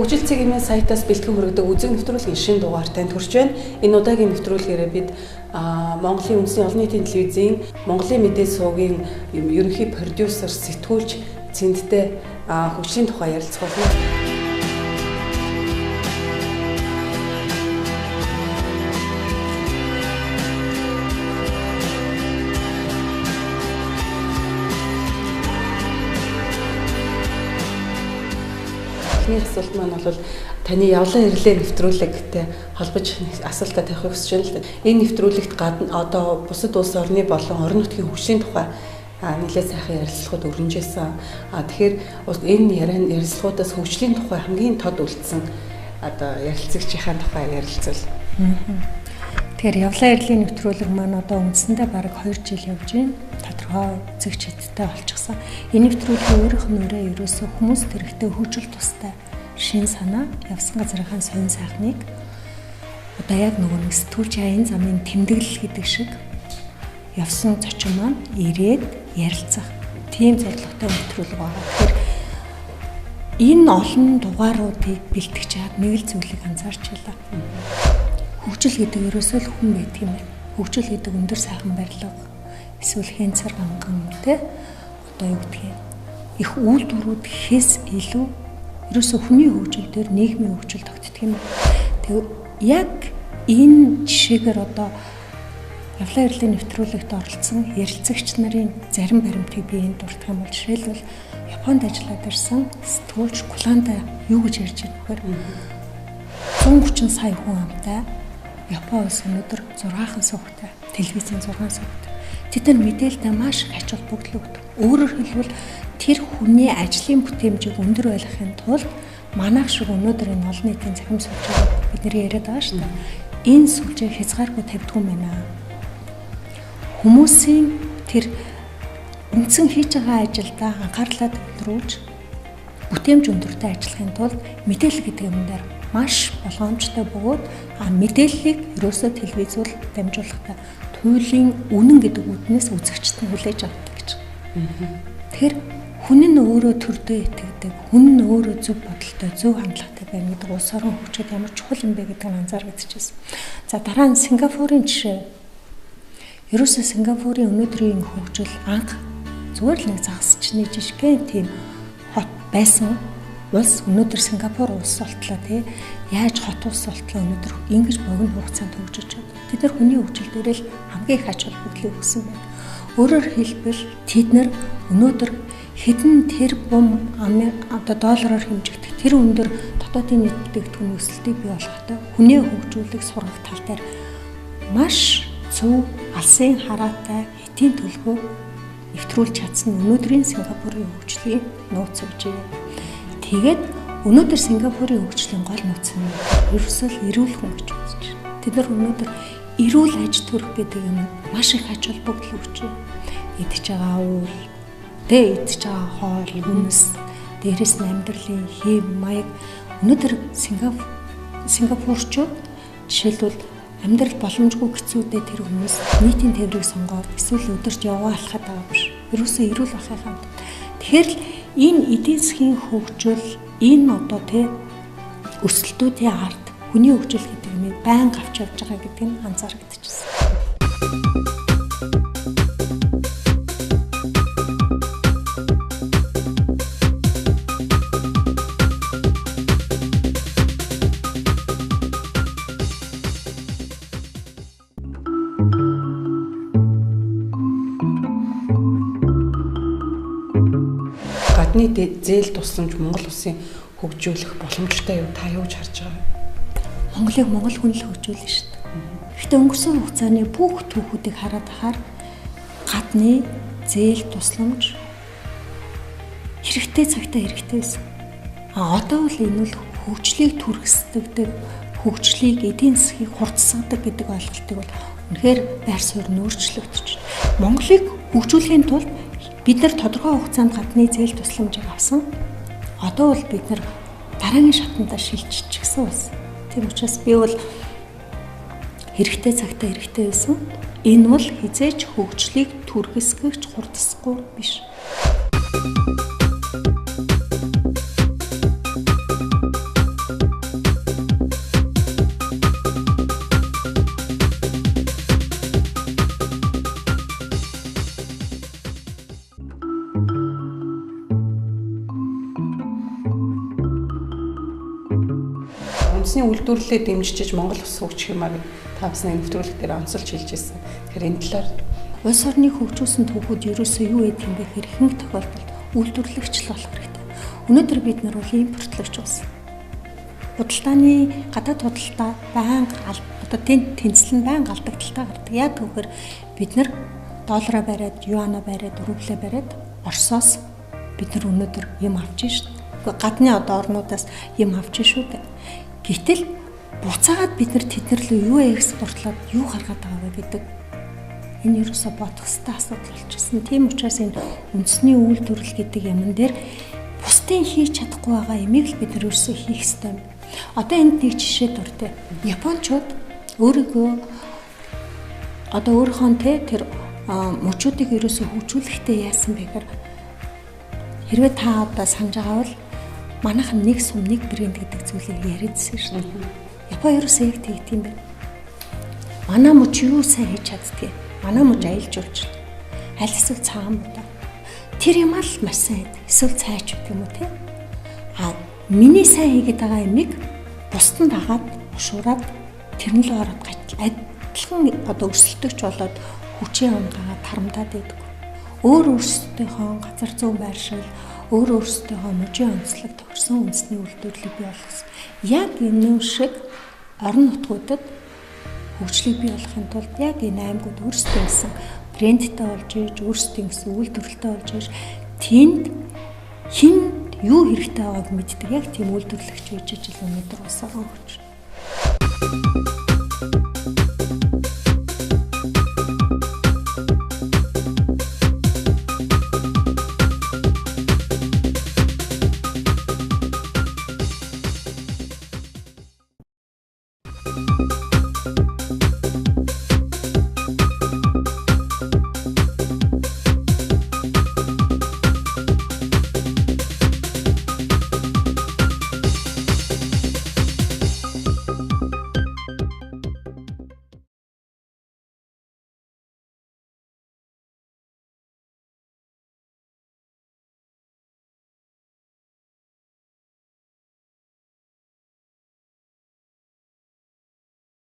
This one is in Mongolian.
Хөгжил цэгийн сайтаас бэлтгэн хүргэдэг үзэг нэвтрүүлгийн шинэ дугаар танд хүрч байна. Энэ удаагийн нэвтрүүлгээрээ бид Монголын үндэсний олон нийтийн телевизийн Монголын мэдээ суугийн ерөнхий продюсер, сэтгүүлч Цэндтэй хөгжлийн тухай ярилцах болно. Эхний асуулт маань бол таны явлан ирлээ нэвтрүүлэгтэй холбож асуултаа тавихыг хүсэж байна л да. Энэ нэвтрүүлэгт гадна одоо бусад улс орны болон орон нутгийн хөгжлийн тухай нэлээд сайхан ярилцлагууд өрнөжсэн. Тэгэхээр энэ ярилцлагуудаас хөгжлийн тухай хамгийн тод үлдсэн одоо ярилцагчийн тухай ярилцвал. Тэгэхээр явлан ирлээ нэвтрүүлэг маань одоо үндсэндээ бараг 2 жил явж байна. Тодорхой үзэгч хэдтэй болчихсон. Энэ нэвтрүүлгийн өөрийнх нь ерөөсөө хүмүүст хэрэгтэй хөгжил тустай шин санаа, явсан газрынхаа сонин сайхныг одоо яг нөгөө сэтгүүлч аян замын тэмдэглэл гэдэг шиг явсан зочин маань ирээд ярилцах тийм зорилготой нэвтрүүлэг байгаа. Тэгэхээр энэ олон дугааруудыг бэлтгэж чад нэг л зүйлийг анзаарч байлаа. Хөгжил гэдэг ерөөсөө л хүн байдаг юм байна. Хөгжил гэдэг өндөр сайхан барилга эсвэл хэнцэр ганган тэ одоо юу гэдгийг их үйлдвэрүүд хэс илүү ерөөсөө хүний хөгжил дээр нийгмийн хөгжил тогтдог юм. Тэгээ яг энэ жишээгээр одоо явлан ирлээ нэвтрүүлэгт оролцсон ярилцагч нарын зарим баримтыг би энд дурдах юм бол жишээлбэл Японд ажиллаад ирсэн сэтгүүлч Куланда юу гэж ярьж байгаа вэ? 130 сая хүн амтай Япон улс өнөөдөр 6хан сувгтай телевизийн 6 сувгтай. Тэд нар мэдээлэлтэй маш их ач холбогдол өгдөг. Өөрөөр хэлбэл тэр хүний ажлын бүтээмжийг өндөр байлгахын тулд манайх шиг өнөөдөр энэ олон нийтийн захим сүлжээг бидний яриад байгаа шүү дээ. Энэ сүлжээг хязгааргүй тавьдаг юм байна. Хүмүүсийн тэр үндсэн хийж байгаа ажилдаа анхаарлаа төвлөрүүлж бүтээмж өндөртэй ажиллахын тулд мэдээлэл гэдэг юм дээр маш болгоомжтой бөгөөд мэдээллийг ерөөсөө телевизүүл дамжуулахтай туйлын үнэн гэдэг үднээс үзэгчд нь хүлээж авдаг гэж. Тэгэхээр хүн нь өөрөө төрдөө итгэдэг, хүн нь өөрөө зөв бодолтой, зөв хандлагатай байна гэдэг улс орон хөгжил ямар чухал юм бэ гэдгийг анзаарчихсан. За дараа нь Сингапурын жишээ. Ерөөсөө Сингапурын өнөөдрийн хөгжил анх зүгээр л нэг загасчны жишгэн тийм хот байсан. Улс өнөөдөр Сингапур улс болтлоо тий. Яаж хот улс болтлоо өнөөдөр ингэж богино хугацаанд хөгжиж байна. Тэд нар хүний хөгжил дээр л хамгийн их ач холбогдлыг өгсөн байна. Өөрөөр хэлбэл тэд нар өнөөдөр хэдэн тэрбум одоо доллараар хэмжигдэх тэр өндөр дотоодын нийт бүтээгдэхүүн өсөлтийг бий болгохтой хүний хөгжүүлэх сургах тал дээр маш зөв алсын хараатай хэтийн төлгөө нэвтрүүлж чадсан өнөөдрийн Сингапурын хөгжлийн нууц үжээ. Тэгээд өнөөдөр Сингапурын хөгжлийн гол нууц нь ерөөсөө л эрүүл хүн гэж үзэж байна. Тэд нар өнөөдөр эрүүл аж төрх гэдэг юм маш их ач холбогдол өгч байна. Идэж байгаа уул, идэж байгаа хоол, хүнс, дээрэс нь амьдралын хэв маяг өнөөдөр Сингапурчууд жишээлбэл амьдрал боломжгүй хэцүүдээ тэр хүмүүс нийтийн тээврийг сонгоод эсвэл өдөрт яваа алхаад байгаа биш. Ерөөсөө эрүүл байхын хамт. Тэгэхээр энэ эдийн засгийн хөгжил энэ одоо өсөлтүүдийн ард хүний хөгжил гэдэг нь байнга авч явж байгаа гэдэг нь анзаарэгдэжсэн. Гадны зээл тусламж Монгол улсын хөгжүүлэх боломжтой юу? Та юу гэж харж байгаа вэ? Монголыг Монгол хүн л хөгжүүлнэ шүү дээ. Гэхдээ өнгөрсөн хугацааны бүх түүхүүдийг хараад ахаар гадны зээл тусламж хэрэгтэй цагтаа хэрэгтэй байсан. Одоо бол энэ бол хөгжлийг түргэсдэгдэг, хөгжлийг эдийн засгийг хурцсагдаг гэдэг ойлголтыг бол үнэхээр байр суурь нь өөрчлөгдөж байна. Монголыг хөгжүүлэхийн тулд бид нар тодорхой хугацаанд гадны зээл тусламжийг авсан. Одоо бол бид нар дараагийн шатандаа шилжиж гисэн улс. Тийм учраас би бол хэрэгтэй цагтаа хэрэгтэй байсан. Энэ бол хизээч хөгжлийг түргэсгэж хурдсахгүй биш. үндэсний үйлдвэрлэлээ дэмжиж Монгол ус хөгжих юмар таамсны нэвтрүүлэг дээр онцолж хэлж ирсэн. Тэгэхээр энэ талаар улс орны хөгжүүлсэн түүхүүд ерөөсөө юу гэдэг юм бэ гэхээр ихэнх тохиолдолд үйлдвэрлэгч л болох хэрэгтэй. Өнөөдөр бид нар бол импортлогч ус. Худалдааны гадаад худалдаа байнга одоо тэнцэл нь байнга алдагдaltaа гардаг. Яг түүхээр бид нар доллараа бариад, юанаа бариад, рублээ бариад Оросоос бид нар өнөөдөр юм авч шít. Гадны одоо орнуудаас юм авч шүү дээ. Гэтэл буцаагаад бид нар тэднэрлөө юу экспортлоод юу гаргаад байгаа вэ гэдэг энэ ерөөсө бодох ёстой асуудал болчихсон. Тийм учраас энэ үндэсний үйлдвэрлэл гэдэг юмн дээр бусдын хийж чадахгүй байгаа юмыг л бид нар ерөөсө хийх ёстой юм. Одоо энд нэг жишээ дуртай. Японочууд өөрийнхөө тэр мөчүүдийг ерөөсө хөгжүүлэхдээ яасан бэ гэхээр хэрвээ та одоо санаж байгаа бол манайхан нэг сум нэг брэнд гэдэг зүйлийг яриадсэн шүү дээ. Япон ерөөсөө яг тэгт юм байна. Манай мөч юу сайн хийж чаддгийг, манай мөч аялж уулж. Аль эсвэл цаан муу. Тэр юм ал маш сайн. Эсвэл цайч гэдэг юм уу те. Миний сайн хийгээд байгаа юмыг бусдад дагаад ушуураад тэрнлээ ороод адилхан одоо өрсөлдөгч болоод хүчээ унгаад тарамдаад байдаг. Өөрсдийнхөө газар зүүн байршил, өөрсдийнхөө мужийн онцлог тохирсон үндэсний үйлдвэрлэлийг бий болгосон. Яг энэ шиг орон нутгуудад хөгжлийг бий болгохын тулд яг энэ аймагуд өөрсдөө гэсэн брендтэй болж иж, өөрсдөө гэсэн үйлдвэрлэлтэй болж иж, тэнд хин юу хэрэгтэй байгааг мэддэг. Яг тийм үйлдвэрлэгч байж ижил өнөөдөр усаа хөгж.